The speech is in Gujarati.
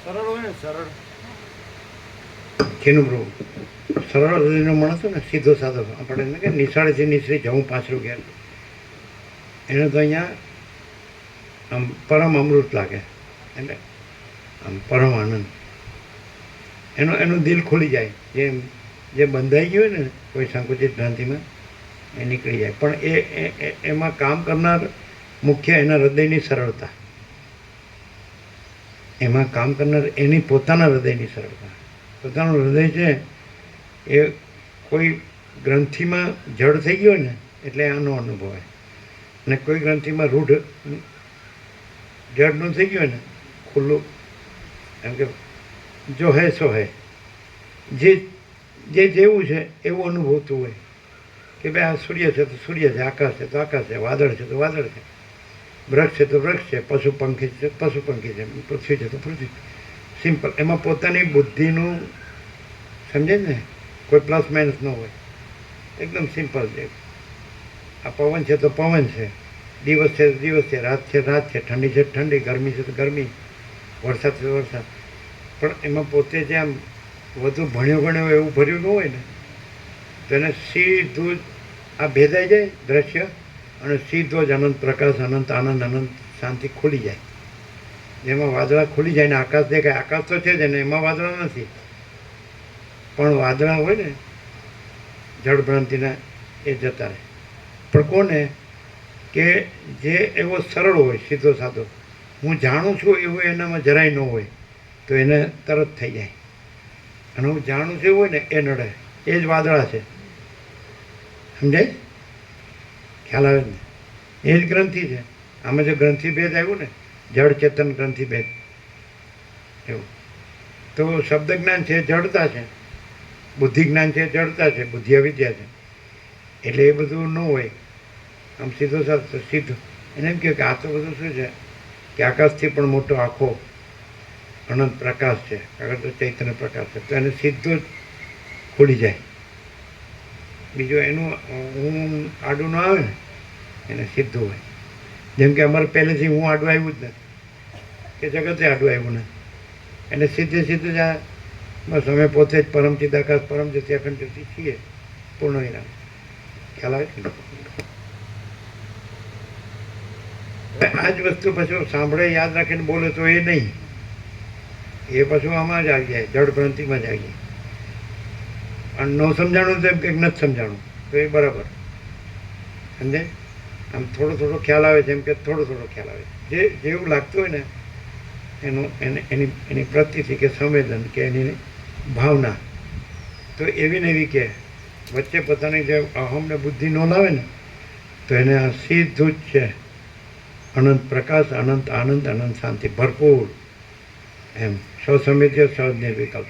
સરળ હોય ને સરળ. જેનું પ્રભુ સરળ હૃદયનો માણસ હોય ને, સીધો સાધો, આપણે એને કે નિશાળેથી નિસરી જવું પાંચરું ઘેર, એને તો અહીંયા આમ પરમ અમૃત લાગે, એટલે આમ પરમ આનંદ, એનું દિલ ખુલી જાય. જે બંધાઈ ગયું હોય ને કોઈ સંકુચિત ભ્રાંતિમાં, એ નીકળી જાય. પણ એમાં કામ કરનાર મુખ્ય એના હૃદયની સરળતા, એમાં કામ કરનાર એની પોતાના હૃદયની સરળતા. પોતાનું હૃદય છે એ કોઈ ગ્રંથિમાં જડ થઈ ગયો ને એટલે આનો અનુભવ હોય, અને કોઈ ગ્રંથિમાં રૂઢ જડનું થઈ ગયું ને ખુલ્લું, એમ કે જો હે સો હે, જેવું છે એવું અનુભવતું હોય કે ભાઈ આ સૂર્ય છે તો સૂર્ય છે, આકાશ છે તો આકાશ છે, વાદળ છે તો વાદળ છે, વૃક્ષ છે તો વૃક્ષ છે, પશુ પંખી છે પશુ પંખી છે, પૃથ્વી છે તો પૃથ્વી. સિમ્પલ. એમાં પોતાની બુદ્ધિનું સમજે ને કોઈ પ્લસ માઇનસ ન હોય, એકદમ સિમ્પલ છે. આ પવન છે તો પવન છે, દિવસ છે તો દિવસ છે, રાત છે રાત છે, ઠંડી છે ઠંડી, ગરમી છે તો ગરમી, વરસાદ છે તો વરસાદ. પણ એમાં પોતે જે આમ વધુ ભણ્યો એવું ભર્યું ન હોય ને તો એને સીધું જ આ ભેદાઈ જાય દ્રશ્ય, અને સીધો જ અનંત પ્રકાશ, અનંત આનંદ, અનંત શાંતિ ખુલી જાય. જેમાં વાદળા ખુલી જાય ને આકાશ દેખાય. આકાશ તો છે જ ને, એમાં વાદળા નથી, પણ વાદળા હોય ને જળભ્રાંતિના એ જતા રહે. પણ કોને કે જે એવો સરળ હોય, સીધો સાધો, હું જાણું છું એવું એનામાં જરાય ન હોય તો એને તરત થઈ જાય. અને હું જાણું છું એવું હોય ને એ નડે. એ જ વાદળા છે, સમજાય? ખ્યાલ આવે ને? એ જ ગ્રંથિ છે. આમાં જો ગ્રંથિ ભેદ આવ્યું ને, જળ ચેતન ગ્રંથિ ભેદ, એવું તો શબ્દ જ્ઞાન છે જડતા છે, બુદ્ધિ જ્ઞાન છે જડતા છે, બુદ્ધિ અવિદ્યા છે. એટલે એ બધું ન હોય, આમ સીધો સીધું. એને એમ કહે કે આ તો બધું શું છે કે આકાશથી પણ મોટો આખો અનંત પ્રકાશ છે, આગળ તો ચૈતન્ય પ્રકાશ છે, તો એને સીધું જ ખુલી જાય. બીજું એનું હું આડું ન આવે ને એને સીધું હોય. જેમ કે અમારે પહેલેથી હું આડું આવ્યું જ નથી, કે જગતે આડું આવ્યું નથી, એને સીધું જ આ બસ અમે પોતે જ પરમચિદ આકાશ પરમજ્યોતિ અખંડ જ્યોતિ છીએ, પૂર્ણ વિરામ. ખ્યાલ આવે છે? આ જ વસ્તુ પછી સાંભળે યાદ રાખીને બોલે તો એ નહીં, એ પાછું આમાં જ આવી જાય, જળ ભ્રાંતિમાં જ આવી જાય. અને ન સમજાણું તો એમ કંઈક નથી સમજાણું તો એ બરાબર, સમજે? આમ થોડો ખ્યાલ આવે છે, એમ કે થોડો ખ્યાલ આવે, જેવું લાગતું હોય ને એનું એની પ્રતીતિ કે સંવેદન કે એની ભાવના તો એવી ને એવી કે વચ્ચે પોતાની જે અહમ ને બુદ્ધિ ન લાવે ને તો એને આ સીધું જ છે અનંત પ્રકાશ, અનંત આનંદ, અનંત શાંતિ ભરપૂર, એમ સ્વસમિત્ય સહજ નિર્વિકલ્પ.